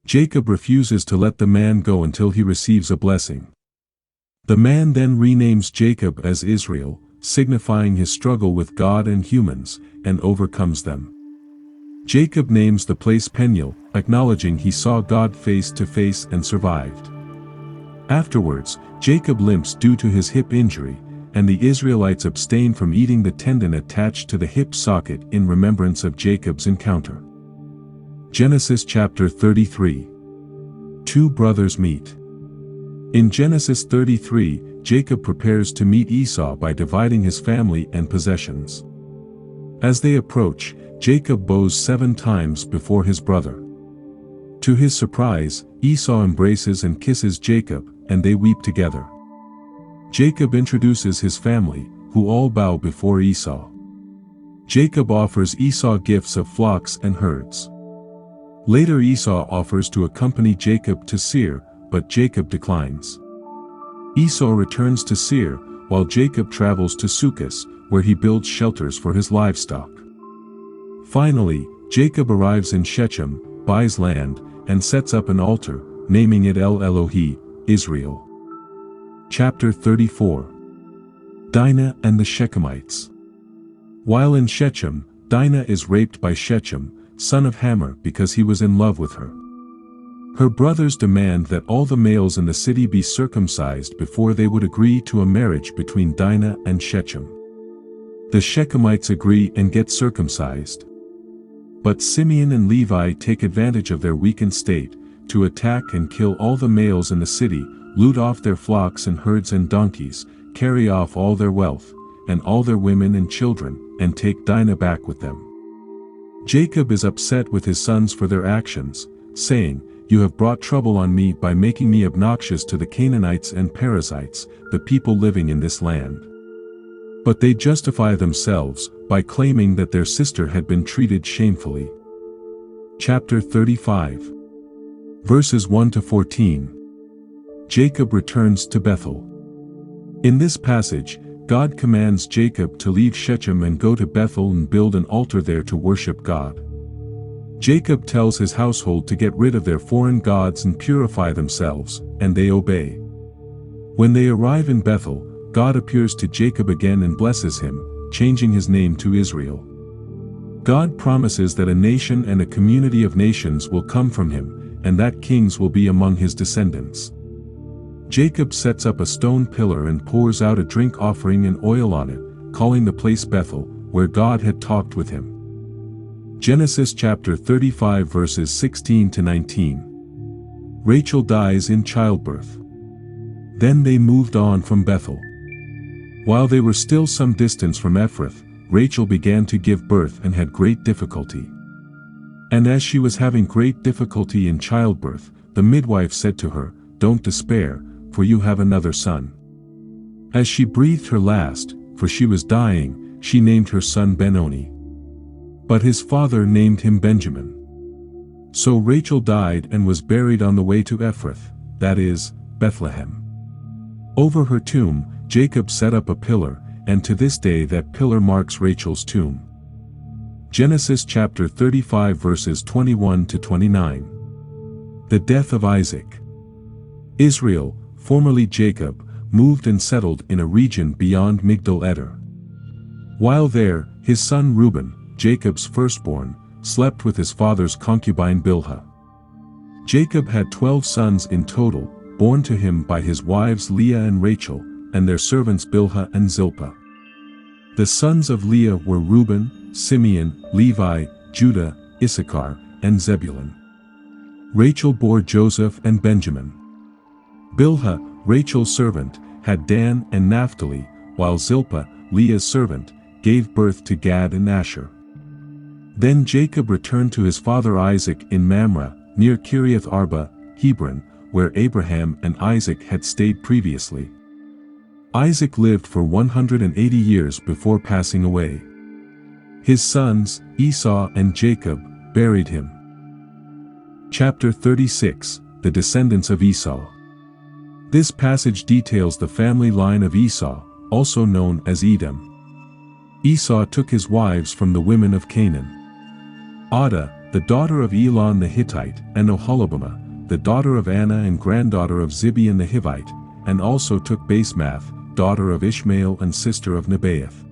Jacob refuses to let the man go until he receives a blessing. The man then renames Jacob as Israel, signifying his struggle with God and humans, and overcomes them. Jacob names the place Peniel, acknowledging he saw God face to face and survived. Afterwards, Jacob limps due to his hip injury, and the Israelites abstain from eating the tendon attached to the hip socket in remembrance of Jacob's encounter. Genesis chapter 33. 2 brothers meet. In Genesis 33, Jacob prepares to meet Esau by dividing his family and possessions. As they approach, Jacob bows 7 times before his brother. To his surprise, Esau embraces and kisses Jacob, and they weep together. Jacob introduces his family, who all bow before Esau. Jacob offers Esau gifts of flocks and herds. Later Esau offers to accompany Jacob to Seir, but Jacob declines. Esau returns to Seir, while Jacob travels to Sukkot, where he builds shelters for his livestock. Finally, Jacob arrives in Shechem, buys land, and sets up an altar, naming it El Elohi, Israel. Chapter 34. Dinah and the Shechemites. While in Shechem, Dinah is raped by Shechem, son of Hamor, because he was in love with her. Her brothers demand that all the males in the city be circumcised before they would agree to a marriage between Dinah and Shechem. The Shechemites agree and get circumcised. But Simeon and Levi take advantage of their weakened state, to attack and kill all the males in the city, loot off their flocks and herds and donkeys, carry off all their wealth, and all their women and children, and take Dinah back with them. Jacob is upset with his sons for their actions, saying, "You have brought trouble on me by making me obnoxious to the Canaanites and Perizzites, the people living in this land." But they justify themselves, by claiming that their sister had been treated shamefully. Chapter 35. Verses 1 to 14. Jacob returns to Bethel. In this passage, God commands Jacob to leave Shechem and go to Bethel and build an altar there to worship God. Jacob tells his household to get rid of their foreign gods and purify themselves, and they obey. When they arrive in Bethel, God appears to Jacob again and blesses him, changing his name to Israel. God promises that a nation and a community of nations will come from him, and that kings will be among his descendants. Jacob sets up a stone pillar and pours out a drink offering and oil on it, calling the place Bethel, where God had talked with him. Genesis chapter 35 verses 16 to 19. Rachel dies in childbirth. Then they moved on from Bethel. While they were still some distance from Ephrath, Rachel began to give birth and had great difficulty. And as she was having great difficulty in childbirth, the midwife said to her, "Don't despair, for you have another son." As she breathed her last, for she was dying, she named her son Benoni. But his father named him Benjamin. So Rachel died and was buried on the way to Ephrath, that is, Bethlehem. Over her tomb, Jacob set up a pillar, and to this day that pillar marks Rachel's tomb. Genesis chapter 35 verses 21 to 29. The death of Isaac. Israel, formerly Jacob, moved and settled in a region beyond Migdal Eder. While there, his son Reuben, Jacob's firstborn, slept with his father's concubine Bilhah. Jacob had 12 sons in total, born to him by his wives Leah and Rachel, and their servants Bilhah and Zilpah. The sons of Leah were Reuben, Simeon, Levi, Judah, Issachar, and Zebulun. Rachel bore Joseph and Benjamin. Bilhah, Rachel's servant, had Dan and Naphtali, while Zilpah, Leah's servant, gave birth to Gad and Asher. Then Jacob returned to his father Isaac in Mamre, near Kiriath Arba, Hebron, where Abraham and Isaac had stayed previously. Isaac lived for 180 years before passing away. His sons, Esau and Jacob, buried him. Chapter 36, The Descendants of Esau. This passage details the family line of Esau, also known as Edom. Esau took his wives from the women of Canaan. Adah, the daughter of Elon the Hittite, and Oholibamah, the daughter of Anna and granddaughter of Zibeon the Hivite, and also took Basemath, daughter of Ishmael and sister of Nebaioth.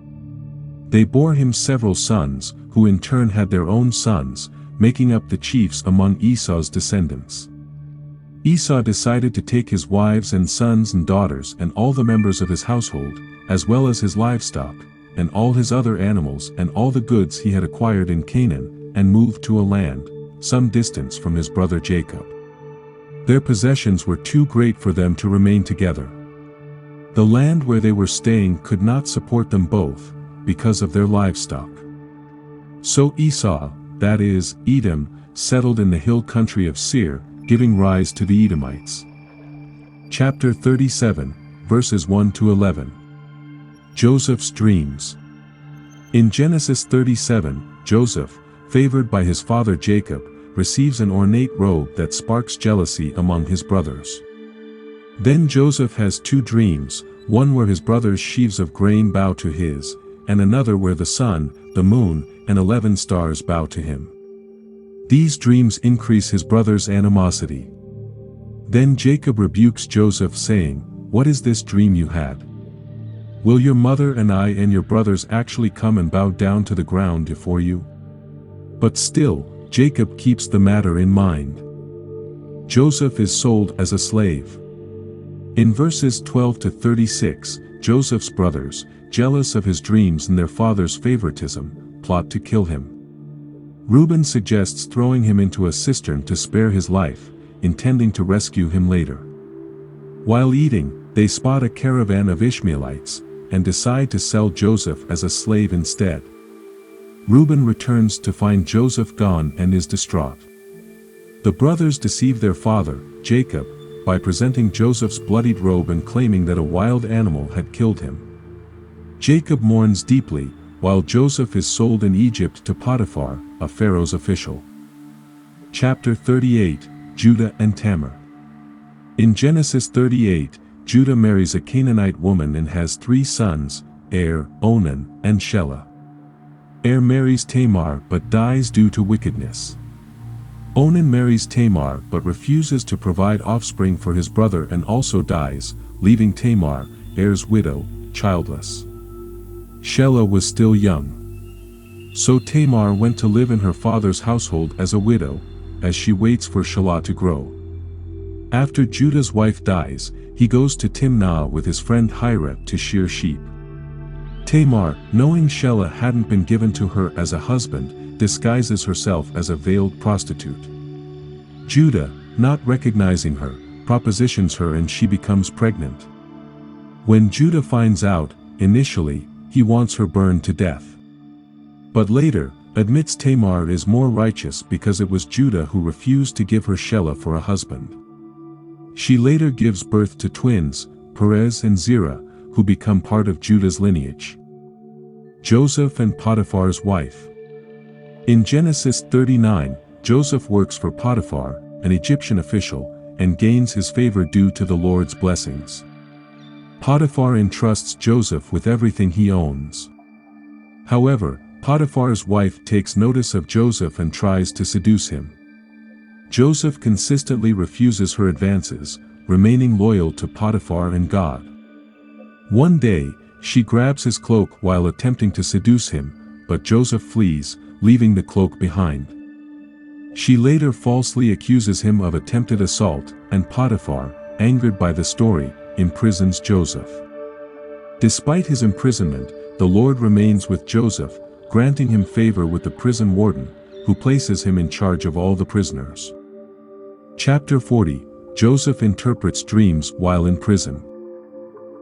They bore him several sons, who in turn had their own sons, making up the chiefs among Esau's descendants. Esau decided to take his wives and sons and daughters and all the members of his household, as well as his livestock, and all his other animals and all the goods he had acquired in Canaan, and moved to a land, some distance from his brother Jacob. Their possessions were too great for them to remain together. The land where they were staying could not support them both, because of their livestock. So Esau, that is, Edom, settled in the hill country of Seir, giving rise to the Edomites. Chapter 37, verses 1 to 11. Joseph's dreams. In Genesis 37, Joseph, favored by his father Jacob, receives an ornate robe that sparks jealousy among his brothers. Then Joseph has two dreams, one where his brothers' sheaves of grain bow to his, and another where the sun, the moon, and 11 stars bow to him. These dreams increase his brothers' animosity. Then Jacob rebukes Joseph, saying, "What is this dream you had? Will your mother and I and your brothers actually come and bow down to the ground before you?" But still, Jacob keeps the matter in mind. Joseph is sold as a slave. In verses 12 to 36, Joseph's brothers, jealous of his dreams and their father's favoritism, plot to kill him. Reuben suggests throwing him into a cistern to spare his life, intending to rescue him later. While eating, they spot a caravan of Ishmaelites, and decide to sell Joseph as a slave instead. Reuben returns to find Joseph gone and is distraught. The brothers deceive their father, Jacob, by presenting Joseph's bloodied robe and claiming that a wild animal had killed him. Jacob mourns deeply, while Joseph is sold in Egypt to Potiphar, a Pharaoh's official. Chapter 38, Judah and Tamar. In Genesis 38, Judah marries a Canaanite woman and has 3 sons, Er, Onan, and Shelah. Er marries Tamar but dies due to wickedness. Onan marries Tamar but refuses to provide offspring for his brother and also dies, leaving Tamar, Er's widow, childless. Shelah was still young. So Tamar went to live in her father's household as a widow, as she waits for Shelah to grow. After Judah's wife dies, he goes to Timnah with his friend Hirah to shear sheep. Tamar, knowing Shelah hadn't been given to her as a husband, disguises herself as a veiled prostitute. Judah, not recognizing her, propositions her and she becomes pregnant. When Judah finds out, initially, he wants her burned to death. But later, admits Tamar is more righteous because it was Judah who refused to give her Shelah for a husband. She later gives birth to twins, Perez and Zerah, who become part of Judah's lineage. Joseph and Potiphar's wife. In Genesis 39, Joseph works for Potiphar, an Egyptian official, and gains his favor due to the Lord's blessings. Potiphar entrusts Joseph with everything he owns. However, Potiphar's wife takes notice of Joseph and tries to seduce him. Joseph consistently refuses her advances, remaining loyal to Potiphar and God. One day, she grabs his cloak while attempting to seduce him, but Joseph flees, leaving the cloak behind. She later falsely accuses him of attempted assault, and Potiphar, angered by the story, imprisons Joseph. Despite his imprisonment, the Lord remains with Joseph, granting him favor with the prison warden, who places him in charge of all the prisoners. Chapter 40, Joseph interprets dreams while in prison.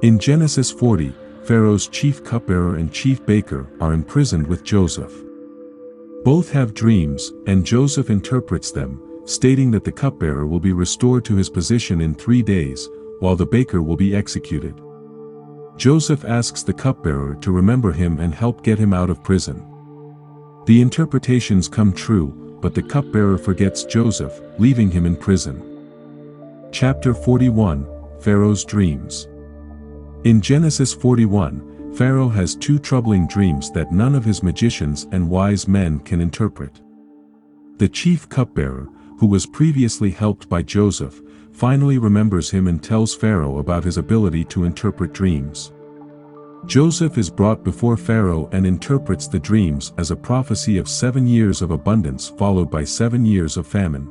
In Genesis 40, Pharaoh's chief cupbearer and chief baker are imprisoned with Joseph. Both have dreams, and Joseph interprets them, stating that the cupbearer will be restored to his position in 3 days, while the baker will be executed. Joseph asks the cupbearer to remember him and help get him out of prison. The interpretations come true, but the cupbearer forgets Joseph, leaving him in prison. Chapter 41, Pharaoh's dreams. In Genesis 41, Pharaoh has 2 troubling dreams that none of his magicians and wise men can interpret. The chief cupbearer, who was previously helped by Joseph, finally remembers him and tells Pharaoh about his ability to interpret dreams. Joseph is brought before Pharaoh and interprets the dreams as a prophecy of 7 years of abundance followed by 7 years of famine.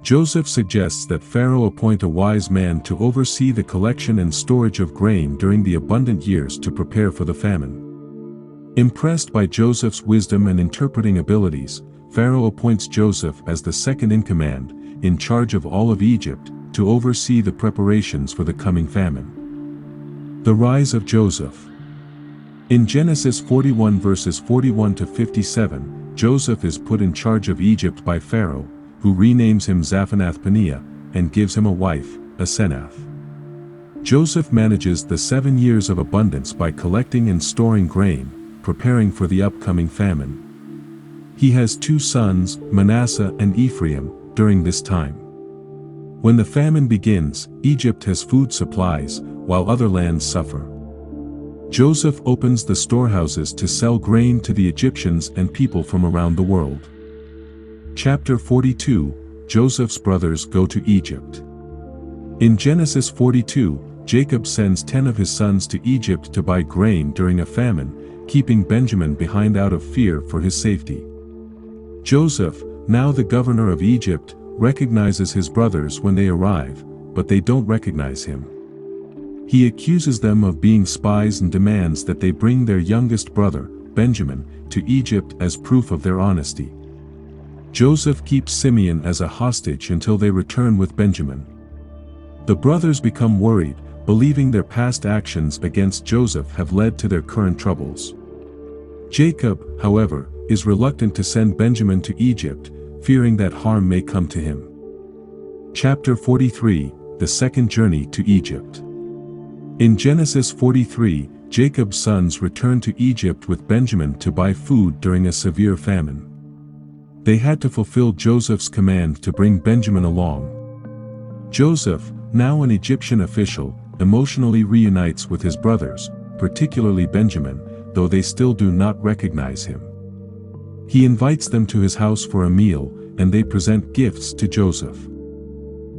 Joseph suggests that Pharaoh appoint a wise man to oversee the collection and storage of grain during the abundant years to prepare for the famine. Impressed by Joseph's wisdom and interpreting abilities, Pharaoh appoints Joseph as the second in command, in charge of all of Egypt, to oversee the preparations for the coming famine. The rise of Joseph. In Genesis 41 verses 41 to 57, Joseph is put in charge of Egypt by Pharaoh, who renames him Zaphanath-Paneah, and gives him a wife, Asenath. Joseph manages the 7 years of abundance by collecting and storing grain, preparing for the upcoming famine. He has 2 sons, Manasseh and Ephraim, during this time. When the famine begins, Egypt has food supplies, while other lands suffer. Joseph opens the storehouses to sell grain to the Egyptians and people from around the world. Chapter 42, Joseph's brothers go to Egypt. In Genesis 42, Jacob sends 10 of his sons to Egypt to buy grain during a famine, keeping Benjamin behind out of fear for his safety. Joseph, now the governor of Egypt, recognizes his brothers when they arrive, but they don't recognize him. He accuses them of being spies and demands that they bring their youngest brother, Benjamin, to Egypt as proof of their honesty. Joseph keeps Simeon as a hostage until they return with Benjamin. The brothers become worried, believing their past actions against Joseph have led to their current troubles. Jacob, however, is reluctant to send Benjamin to Egypt, fearing that harm may come to him. Chapter 43, The Second Journey to Egypt. In Genesis 43, Jacob's sons return to Egypt with Benjamin to buy food during a severe famine. They had to fulfill Joseph's command to bring Benjamin along. Joseph, now an Egyptian official, emotionally reunites with his brothers, particularly Benjamin, though they still do not recognize him. He invites them to his house for a meal, and they present gifts to Joseph.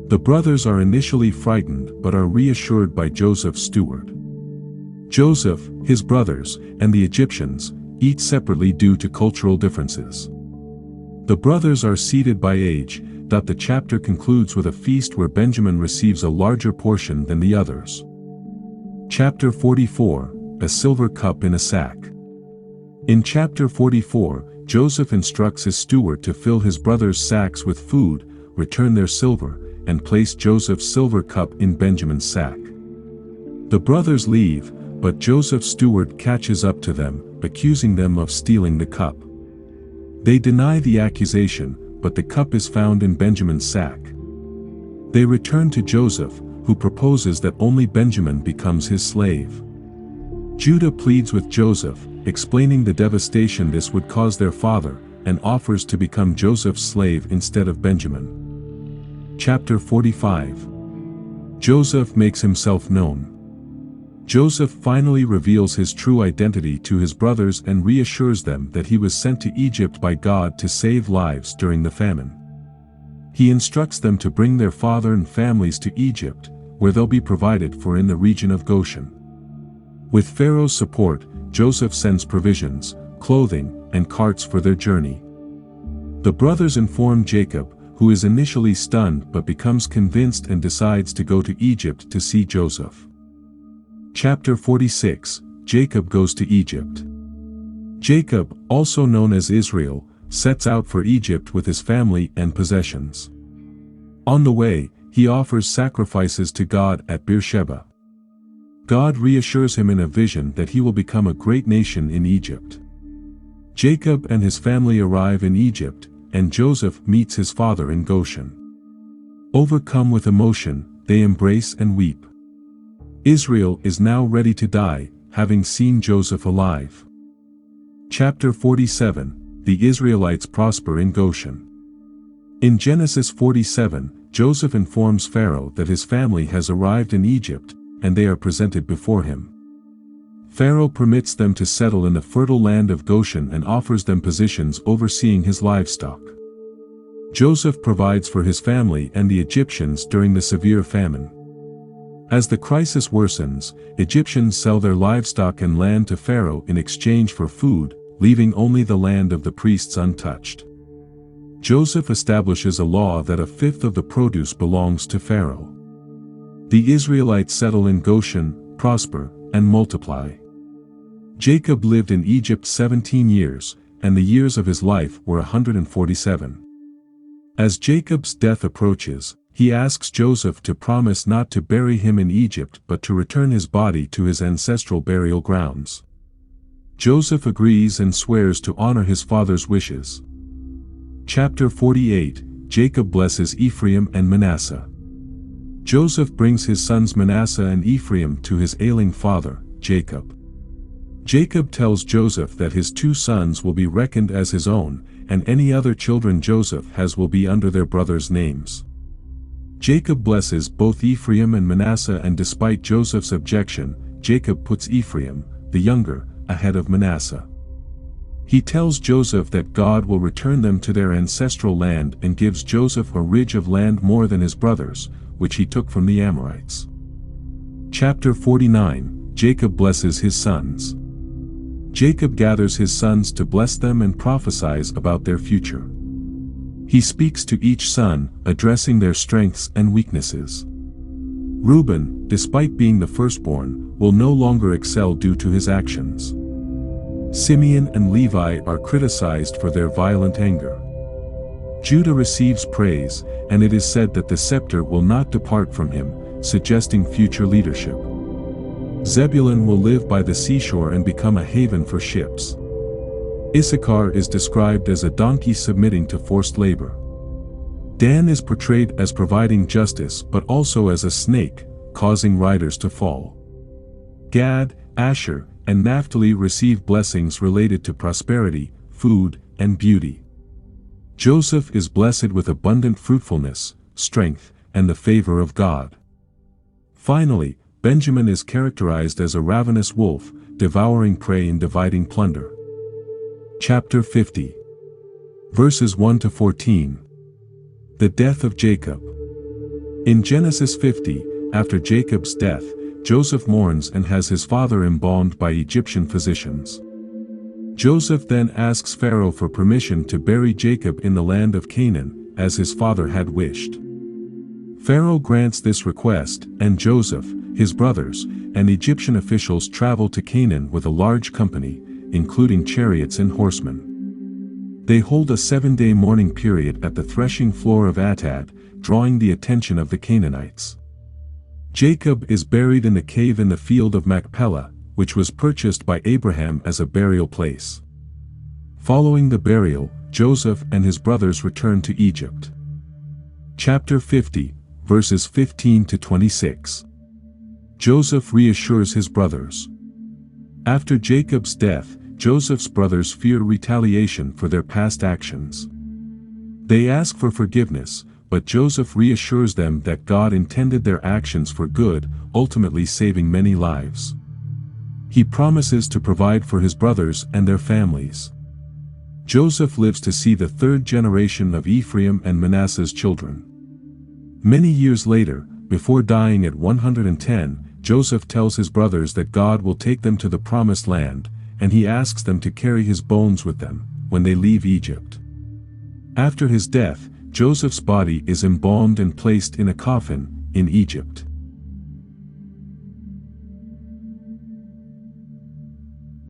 The brothers are initially frightened but are reassured by Joseph's steward. Joseph, his brothers, and the Egyptians eat separately due to cultural differences. The brothers are seated by age. The chapter concludes with a feast where Benjamin receives a larger portion than the others. Chapter 44, A Silver Cup in a Sack. In chapter 44, Joseph instructs his steward to fill his brothers' sacks with food, return their silver, and place Joseph's silver cup in Benjamin's sack. The brothers leave, but Joseph's steward catches up to them, accusing them of stealing the cup. They deny the accusation, but the cup is found in Benjamin's sack. They return to Joseph, who proposes that only Benjamin becomes his slave. Judah pleads with Joseph, explaining the devastation this would cause their father, and offers to become Joseph's slave instead of Benjamin. Chapter 45. Joseph makes himself known. Joseph finally reveals his true identity to his brothers and reassures them that he was sent to Egypt by God to save lives during the famine. He instructs them to bring their father and families to Egypt, where they'll be provided for in the region of Goshen. With Pharaoh's support, Joseph sends provisions, clothing, and carts for their journey. The brothers inform Jacob, who is initially stunned but becomes convinced and decides to go to Egypt to see Joseph. Chapter 46, Jacob goes to Egypt. Jacob, also known as Israel, sets out for Egypt with his family and possessions. On the way, he offers sacrifices to God at Beersheba. God reassures him in a vision that he will become a great nation in Egypt. Jacob and his family arrive in Egypt, and Joseph meets his father in Goshen. Overcome with emotion, they embrace and weep. Israel is now ready to die, having seen Joseph alive. Chapter 47, The Israelites prosper in Goshen. In Genesis 47, Joseph informs Pharaoh that his family has arrived in Egypt, and they are presented before him. Pharaoh permits them to settle in the fertile land of Goshen and offers them positions overseeing his livestock. Joseph provides for his family and the Egyptians during the severe famine. As the crisis worsens, Egyptians sell their livestock and land to Pharaoh in exchange for food, leaving only the land of the priests untouched. Joseph establishes a law that a fifth of the produce belongs to Pharaoh. The Israelites settle in Goshen, prosper, and multiply. Jacob lived in Egypt 17 years, and the years of his life were 147. As Jacob's death approaches, he asks Joseph to promise not to bury him in Egypt but to return his body to his ancestral burial grounds. Joseph agrees and swears to honor his father's wishes. Chapter 48, Jacob blesses Ephraim and Manasseh. Joseph brings his sons Manasseh and Ephraim to his ailing father, Jacob. Jacob tells Joseph that his 2 sons will be reckoned as his own, and any other children Joseph has will be under their brothers' names. Jacob blesses both Ephraim and Manasseh, and despite Joseph's objection, Jacob puts Ephraim, the younger, ahead of Manasseh. He tells Joseph that God will return them to their ancestral land and gives Joseph a ridge of land more than his brothers, which he took from the Amorites. Chapter 49, Jacob blesses his sons. Jacob gathers his sons to bless them and prophesies about their future. He speaks to each son, addressing their strengths and weaknesses. Reuben, despite being the firstborn, will no longer excel due to his actions. Simeon and Levi are criticized for their violent anger. Judah receives praise, and it is said that the scepter will not depart from him, suggesting future leadership. Zebulun will live by the seashore and become a haven for ships. Issachar is described as a donkey submitting to forced labor. Dan is portrayed as providing justice but also as a snake, causing riders to fall. Gad, Asher, and Naphtali receive blessings related to prosperity, food, and beauty. Joseph is blessed with abundant fruitfulness, strength, and the favor of God. Finally, Benjamin is characterized as a ravenous wolf, devouring prey and dividing plunder. Chapter 50. Verses 1 to 14. The death of Jacob. In Genesis 50, after Jacob's death, Joseph mourns and has his father embalmed by Egyptian physicians. Joseph then asks Pharaoh for permission to bury Jacob in the land of Canaan, as his father had wished. Pharaoh grants this request, and Joseph, his brothers, and Egyptian officials travel to Canaan with a large company, including chariots and horsemen. They hold a 7-day mourning period at the threshing floor of Atad, drawing the attention of the Canaanites. Jacob is buried in the cave in the field of Machpelah, which was purchased by Abraham as a burial place. Following the burial, Joseph and his brothers return to Egypt. Chapter 50, verses 15 to 26. Joseph reassures his brothers. After Jacob's death, Joseph's brothers fear retaliation for their past actions. They ask for forgiveness, but Joseph reassures them that God intended their actions for good, ultimately saving many lives. He promises to provide for his brothers and their families. Joseph lives to see the 3rd generation of Ephraim and Manasseh's children. Many years later, before dying at 110, Joseph tells his brothers that God will take them to the promised land, and he asks them to carry his bones with them when they leave Egypt. After his death, Joseph's body is embalmed and placed in a coffin in Egypt.